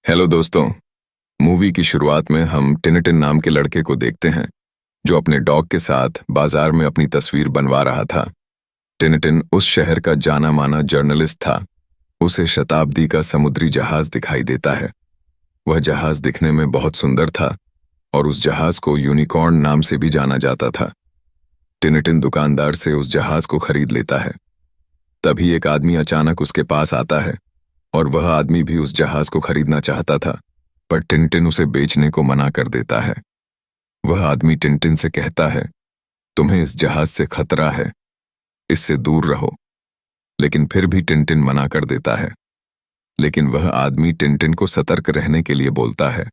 Hello दोस्तों। Movie की शुरुआत में हम टिनटिन नाम के लड़के को देखते हैं जो अपने डॉग के साथ बाजार में अपनी तस्वीर बनवा रहा था। टिनटिन उस शहर का जाना माना जर्नलिस्ट था। उसे शताब्दी का समुद्री जहाज दिखाई देता है। वह जहाज दिखने में बहुत सुंदर था और उस जहाज को यूनिकॉर्न नाम से भी जाना जाता था। टिनटिन दुकानदार से उस जहाज को खरीद लेता है। तभी एक आदमी अचानक उसके पास आता है और वह आदमी भी उस जहाज को खरीदना चाहता था, पर टिनटिन उसे बेचने को मना कर देता है। वह आदमी टिनटिन से कहता है, तुम्हें इस जहाज से खतरा है, इससे दूर रहो। लेकिन फिर भी टिनटिन मना कर देता है। लेकिन वह आदमी टिनटिन को सतर्क रहने के लिए बोलता है।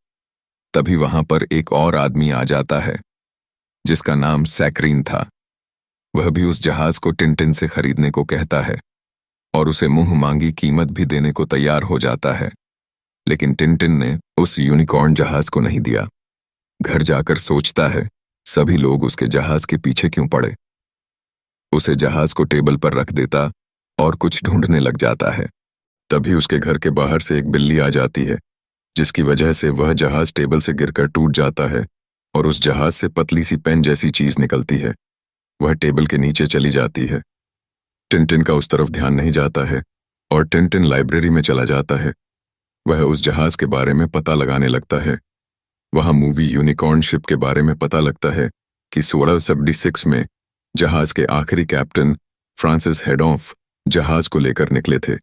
तभी वहां पर एक और आदमी आ जाता है जिसका नाम सैकरीन था। वह भी उस जहाज को टिनटिन से खरीदने को कहता है और उसे मुंह मांगी कीमत भी देने को तैयार हो जाता है। लेकिन टिनटिन ने उस यूनिकॉर्न जहाज को नहीं दिया। घर जाकर सोचता है, सभी लोग उसके जहाज के पीछे क्यों पड़े। उसे जहाज को टेबल पर रख देता और कुछ ढूंढने लग जाता है। तभी उसके घर के बाहर से एक बिल्ली आ जाती है, जिसकी वजह से वह जहाज टेबल से गिरकर टूट जाता है और उस जहाज से पतली सी पेन जैसी चीज निकलती है। वह टेबल के नीचे चली जाती है। टिनटिन का उस तरफ ध्यान नहीं जाता है और टिनटिन लाइब्रेरी में चला जाता है। वह उस जहाज के बारे में पता लगाने लगता है। वहां मूवी यूनिकॉर्न शिप के बारे में पता लगता है कि 1676 में जहाज के आखिरी कैप्टन फ्रांसिस हेडॉफ जहाज को लेकर निकले थे,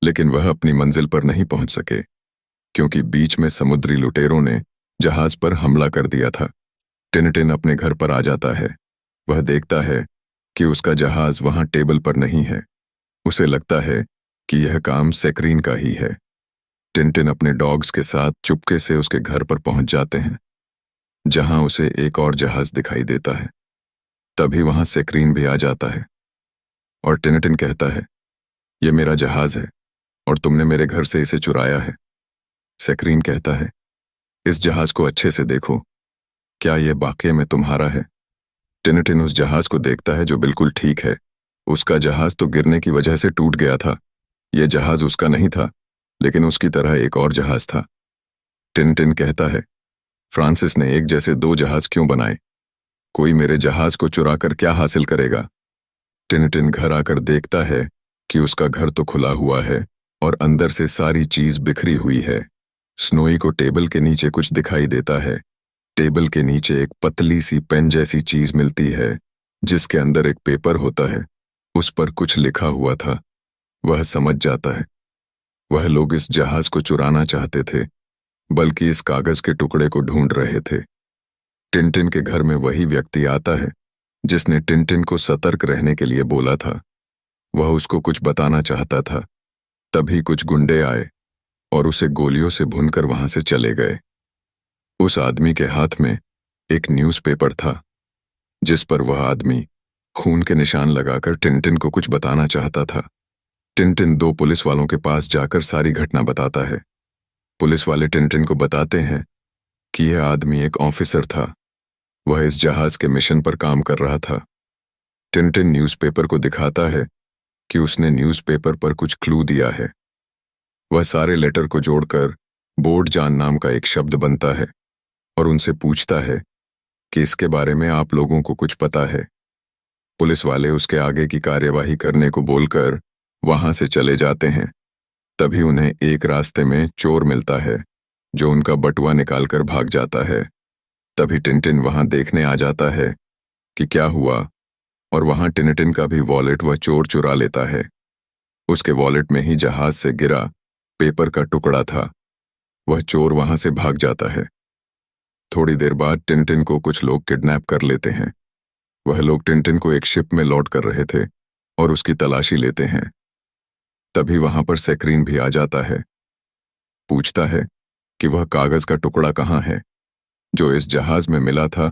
लेकिन वह अपनी मंजिल पर नहीं पहुंच सके क्योंकि बीच में समुद्री लुटेरों ने जहाज पर हमला कर दिया था। टिनटिन अपने घर पर आ जाता है। वह देखता है कि उसका जहाज वहां टेबल पर नहीं है। उसे लगता है कि यह काम सैकरीन का ही है। टिनटिन अपने डॉग्स के साथ चुपके से उसके घर पर पहुंच जाते हैं, जहां उसे एक और जहाज दिखाई देता है। तभी वहां सैकरीन भी आ जाता है और टिनटिन कहता है, यह मेरा जहाज है और तुमने मेरे घर से इसे चुराया है। सैकरीन कहता है, इस जहाज को अच्छे से देखो, क्या यह वाकई में तुम्हारा है। टिनटिन उस जहाज को देखता है जो बिल्कुल ठीक है। उसका जहाज तो गिरने की वजह से टूट गया था। यह जहाज उसका नहीं था, लेकिन उसकी तरह एक और जहाज था। टिनटिन कहता है, फ्रांसिस ने एक जैसे दो जहाज क्यों बनाए? कोई मेरे जहाज को चुरा कर क्या हासिल करेगा? टिनटिन घर आकर देखता है कि उसका घर तो खुला हुआ है और अंदर से सारी चीज बिखरी हुई है। स्नोई को टेबल के नीचे कुछ दिखाई देता है। टेबल के नीचे एक पतली सी पेन जैसी चीज मिलती है, जिसके अंदर एक पेपर होता है। उस पर कुछ लिखा हुआ था। वह समझ जाता है, वह लोग इस जहाज को चुराना चाहते थे, बल्कि इस कागज के टुकड़े को ढूंढ रहे थे। टिनटिन के घर में वही व्यक्ति आता है जिसने टिनटिन को सतर्क रहने के लिए बोला था। वह उसको कुछ बताना चाहता था। तभी कुछ गुंडे आए और उसे गोलियों से भूनकर वहां से चले गए। उस आदमी के हाथ में एक न्यूज़पेपर था, जिस पर वह आदमी खून के निशान लगाकर टिनटिन को कुछ बताना चाहता था। टिनटिन दो पुलिस वालों के पास जाकर सारी घटना बताता है। पुलिस वाले टिनटिन को बताते हैं कि यह आदमी एक ऑफिसर था। वह इस जहाज के मिशन पर काम कर रहा था। टिनटिन न्यूज़पेपर को दिखाता है कि उसने न्यूज़पेपर पर कुछ क्लू दिया है। वह सारे लेटर को जोड़कर बोर्ड जान नाम का एक शब्द बनता है और उनसे पूछता है कि इसके बारे में आप लोगों को कुछ पता है। पुलिस वाले उसके आगे की कार्यवाही करने को बोलकर वहां से चले जाते हैं। तभी उन्हें एक रास्ते में चोर मिलता है जो उनका बटुआ निकालकर भाग जाता है। तभी टिनटिन वहां देखने आ जाता है कि क्या हुआ, और वहां टिनटिन का भी वॉलेट वह चोर चुरा लेता है। उसके वॉलेट में ही जहाज से गिरा पेपर का टुकड़ा था। वह चोर वहां से भाग जाता है। थोड़ी देर बाद टिनटिन को कुछ लोग किडनैप कर लेते हैं। वह लोग टिनटिन को एक शिप में लौट कर रहे थे और उसकी तलाशी लेते हैं। तभी वहां पर सैकरीन भी आ जाता है। पूछता है कि वह कागज का टुकड़ा कहाँ है। जो इस जहाज में मिला था,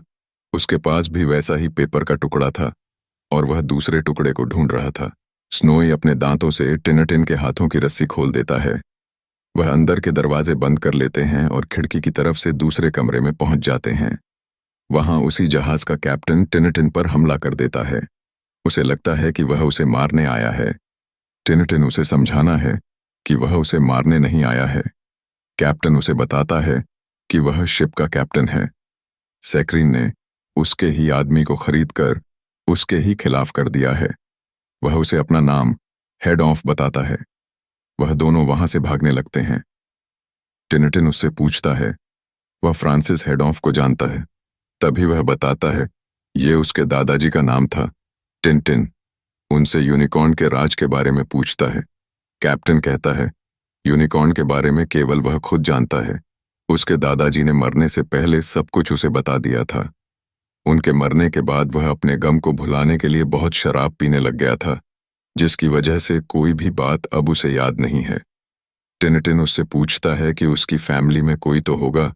उसके पास भी वैसा ही पेपर का टुकड़ा था और वह दूसरे टुकड़े को ढूंढ रहा था। स्नोई अपने दांतों से टिनटिन के हाथों की रस्सी खोल देता है। वह अंदर के दरवाजे बंद कर लेते हैं और खिड़की की तरफ से दूसरे कमरे में पहुंच जाते हैं। वहां उसी जहाज का कैप्टन टिनटिन पर हमला कर देता है। उसे लगता है कि वह उसे मारने आया है। टिनटिन उसे समझाना है कि वह उसे मारने नहीं आया है। कैप्टन उसे बताता है कि वह शिप का कैप्टन है। सैकरीन ने उसके ही आदमी को खरीदकर उसके ही खिलाफ कर दिया है। वह उसे अपना नाम हेड ऑफ बताता है। वह दोनों वहां से भागने लगते हैं। टिनटिन उससे पूछता है वह फ्रांसिस हेड ऑफ को जानता है। तभी वह बताता है ये उसके दादाजी का नाम था। टिनटिन उनसे यूनिकॉर्न के राज के बारे में पूछता है। कैप्टन कहता है यूनिकॉर्न के बारे में केवल वह खुद जानता है। उसके दादाजी ने मरने से पहले सब कुछ उसे बता दिया था। उनके मरने के बाद वह अपने गम को भुलाने के लिए बहुत शराब पीने लग गया था, जिसकी वजह से कोई भी बात अब उसे याद नहीं है। टिनटिन उससे पूछता है कि उसकी फैमिली में कोई तो होगा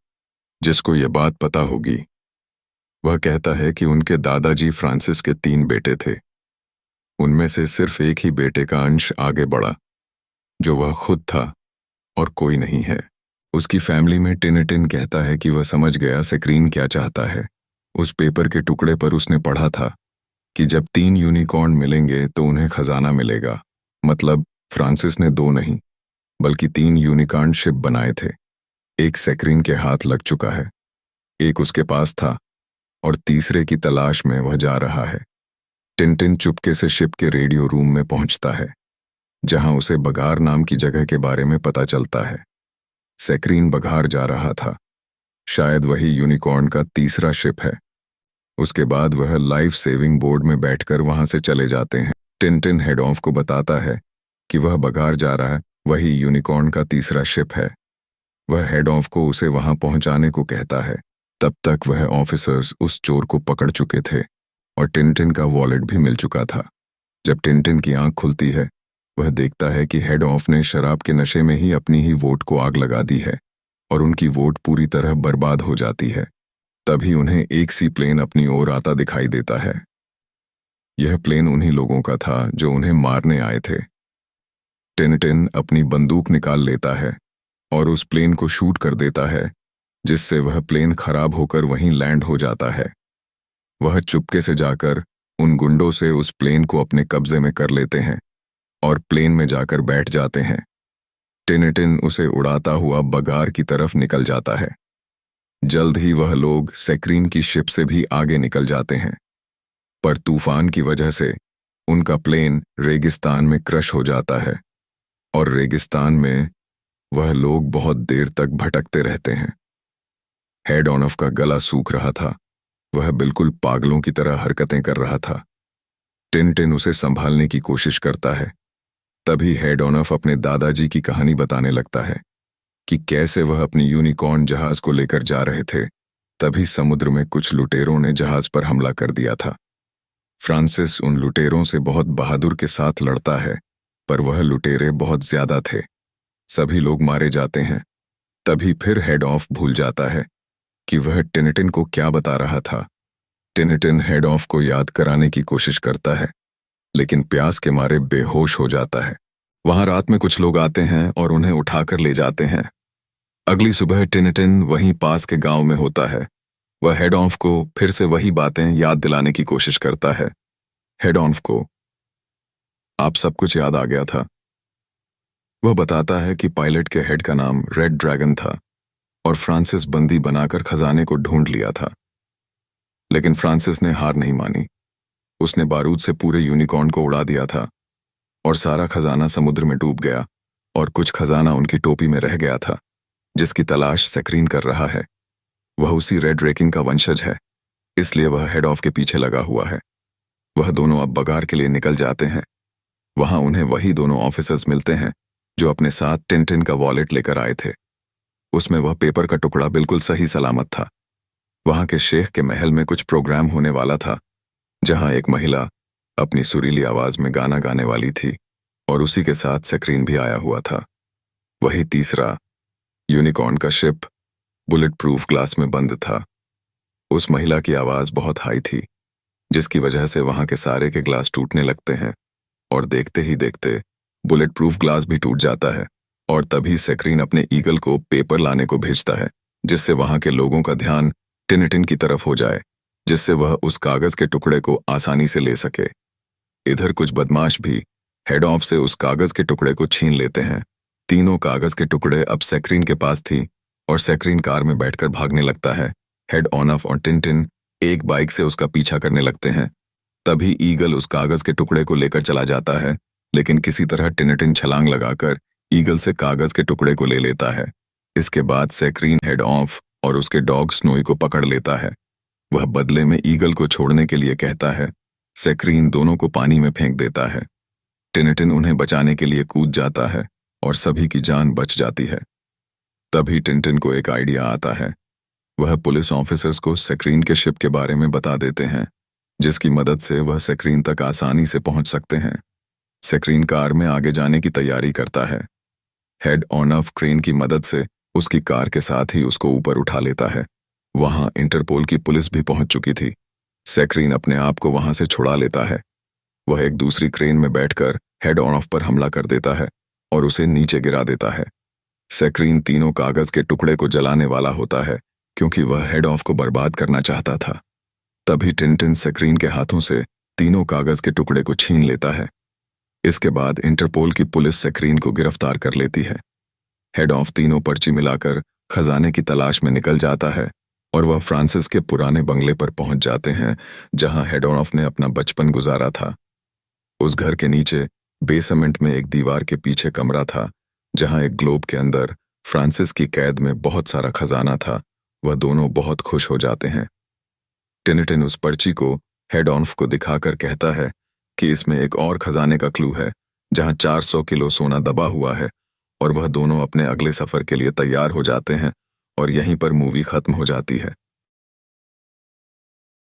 जिसको ये बात पता होगी। वह कहता है कि उनके दादाजी फ्रांसिस के 3 बेटे थे। उनमें से सिर्फ एक ही बेटे का अंश आगे बढ़ा, जो वह खुद था और कोई नहीं है। उसकी फैमिली में टिनटिन कहता है कि वह समझ गया सैकरीन क्या चाहता है। उस पेपर के टुकड़े पर उसने पढ़ा था कि जब 3 यूनिकॉर्न मिलेंगे तो उन्हें खजाना मिलेगा। मतलब फ्रांसिस ने 2 नहीं बल्कि 3 यूनिकॉर्न शिप बनाए थे। एक सैकरीन के हाथ लग चुका है, एक उसके पास था और तीसरे की तलाश में वह जा रहा है। टिनटिन चुपके से शिप के रेडियो रूम में पहुंचता है, जहां उसे बघार नाम की जगह के बारे में पता चलता है। सैकरीन बघार जा रहा था। शायद वही यूनिकॉर्न का तीसरा शिप है। उसके बाद वह लाइफ सेविंग बोर्ड में बैठकर वहां से चले जाते हैं। टिनटिन हेड ऑफ को बताता है कि वह बघार जा रहा है, वही यूनिकॉर्न का तीसरा शिप है। वह हेड ऑफ को उसे वहां पहुंचाने को कहता है। तब तक वह ऑफिसर्स उस चोर को पकड़ चुके थे और टिनटिन का वॉलेट भी मिल चुका था। जब टिनटिन की आंख खुलती है, वह देखता है कि हेड ऑफ ने शराब के नशे में ही अपनी ही वोट को आग लगा दी है और उनकी वोट पूरी तरह बर्बाद हो जाती है। तभी उन्हें एक सी प्लेन अपनी ओर आता दिखाई देता है। यह प्लेन उन्हीं लोगों का था जो उन्हें मारने आए थे। टिनटिन अपनी बंदूक निकाल लेता है और उस प्लेन को शूट कर देता है, जिससे वह प्लेन खराब होकर वहीं लैंड हो जाता है। वह चुपके से जाकर उन गुंडों से उस प्लेन को अपने कब्जे में कर लेते हैं और प्लेन में जाकर बैठ जाते हैं। टिनटिन उसे उड़ाता हुआ बघार की तरफ निकल जाता है। जल्द ही वह लोग सैकरीन की शिप से भी आगे निकल जाते हैं, पर तूफान की वजह से उनका प्लेन रेगिस्तान में क्रश हो जाता है और रेगिस्तान में वह लोग बहुत देर तक भटकते रहते हैं। हेड ऑफ का गला सूख रहा था। वह बिल्कुल पागलों की तरह हरकतें कर रहा था। टिनटिन उसे संभालने की कोशिश करता है। तभी हेड ऑफ अपने दादाजी की कहानी बताने लगता है कि कैसे वह अपनी यूनिकॉर्न जहाज को लेकर जा रहे थे, तभी समुद्र में कुछ लुटेरों ने जहाज पर हमला कर दिया था। फ्रांसिस उन लुटेरों से बहुत बहादुर के साथ लड़ता है, पर वह लुटेरे बहुत ज्यादा थे। सभी लोग मारे जाते हैं। तभी फिर हेड ऑफ भूल जाता है कि वह टिनटिन को क्या बता रहा था। टिनटिन हेड ऑफ को याद कराने की कोशिश करता है, लेकिन प्यास के मारे बेहोश हो जाता है। वहां रात में कुछ लोग आते हैं और उन्हें उठाकर ले जाते हैं। अगली सुबह टिनटिन वहीं पास के गांव में होता है। वह हेड ऑफ को फिर से वही बातें याद दिलाने की कोशिश करता है। हेड ऑफ को आप सब कुछ याद आ गया था। वह बताता है कि पायलट के हेड का नाम रेड ड्रैगन था और फ्रांसिस बंदी बनाकर खजाने को ढूंढ लिया था। लेकिन फ्रांसिस ने हार नहीं मानी। उसने बारूद से पूरे यूनिकॉर्न को उड़ा दिया था और सारा खजाना समुद्र में डूब गया और कुछ खजाना उनकी टोपी में रह गया था, जिसकी तलाश सैकरीन कर रहा है। वह उसी रेड रेकिंग का वंशज है, इसलिए वह हेड ऑफ के पीछे लगा हुआ है। वह दोनों अब बघार के लिए निकल जाते हैं। वहां उन्हें वही दोनों ऑफिसर्स मिलते हैं जो अपने साथ टिनटिन का वॉलेट लेकर आए थे। उसमें वह पेपर का टुकड़ा बिल्कुल सही सलामत था। वहां के शेख के महल में कुछ प्रोग्राम होने वाला था, जहां एक महिला अपनी सुरीली आवाज में गाना गाने वाली थी और उसी के साथ सैकरीन भी आया हुआ था। वही तीसरा यूनिकॉर्न का शिप बुलेट प्रूफ ग्लास में बंद था। उस महिला की आवाज बहुत हाई थी, जिसकी वजह से वहां के सारे के ग्लास टूटने लगते हैं और देखते ही देखते बुलेट प्रूफ ग्लास भी टूट जाता है। और तभी सैकरीन अपने ईगल को पेपर लाने को भेजता है, जिससे वहां के लोगों का ध्यान टिनटिन की तरफ हो जाए, जिससे वह उस कागज के टुकड़े को आसानी से ले सके। इधर कुछ बदमाश भी हेड ऑफ से उस कागज के टुकड़े को छीन लेते हैं तीनों कागज के टुकड़े अब सैकरीन के पास थी और सैकरीन कार में बैठकर भागने लगता है। हेड ऑनफ और टिनटिन एक बाइक से उसका पीछा करने लगते हैं। तभी ईगल उस कागज के टुकड़े को लेकर चला जाता है, लेकिन किसी तरह टिनटिन छलांग लगाकर ईगल से कागज के टुकड़े को ले लेता है। इसके बाद सैकरीन हेड ऑफ और उसके डॉग स्नोई को पकड़ लेता है। वह बदले में ईगल को छोड़ने के लिए कहता है। सैकरीन दोनों को पानी में फेंक देता है। टिनटिन उन्हें बचाने के लिए कूद जाता है और सभी की जान बच जाती है। तभी टिनटिन को एक आइडिया आता है। वह पुलिस ऑफिसर्स को सैकरीन के शिप के बारे में बता देते हैं, जिसकी मदद से वह सैकरीन तक आसानी से पहुंच सकते हैं। सैकरीन कार में आगे जाने की तैयारी करता है। हेड ऑनफ क्रेन की मदद से उसकी कार के साथ ही उसको ऊपर उठा लेता है। वहां इंटरपोल की पुलिस भी पहुंच चुकी थी। सैकरीन अपने आप को वहां से छुड़ा लेता है। वह एक दूसरी क्रेन में बैठकर हेड ऑनफ पर हमला कर देता है और उसे नीचे गिरा देता है। सैकरीन तीनों कागज के टुकड़े को जलाने वाला होता है, क्योंकि वह हेड ऑफ को बर्बाद करना चाहता था। तभी टिनटिन सैकरीन के हाथों से तीनों कागज के टुकड़े को छीन लेता है। इसके बाद इंटरपोल की पुलिस सैकरीन को गिरफ्तार कर लेती है। हेड ऑफ तीनों पर्ची मिलाकर खजाने की तलाश में निकल जाता है और वह फ्रांसिस के पुराने बंगले पर पहुंच जाते हैं, जहां हेड ऑफ ने अपना बचपन गुजारा था। उस घर के नीचे बेसमेंट में एक दीवार के पीछे कमरा था, जहां एक ग्लोब के अंदर फ्रांसिस की कैद में बहुत सारा खजाना था। वह दोनों बहुत खुश हो जाते हैं। टिनटिन उस पर्ची को हेड ऑफ को दिखाकर कहता है कि इसमें एक और खजाने का क्लू है, जहां 400 किलो सोना दबा हुआ है, और वह दोनों अपने अगले सफर के लिए तैयार हो जाते हैं और यहीं पर मूवी खत्म हो जाती है।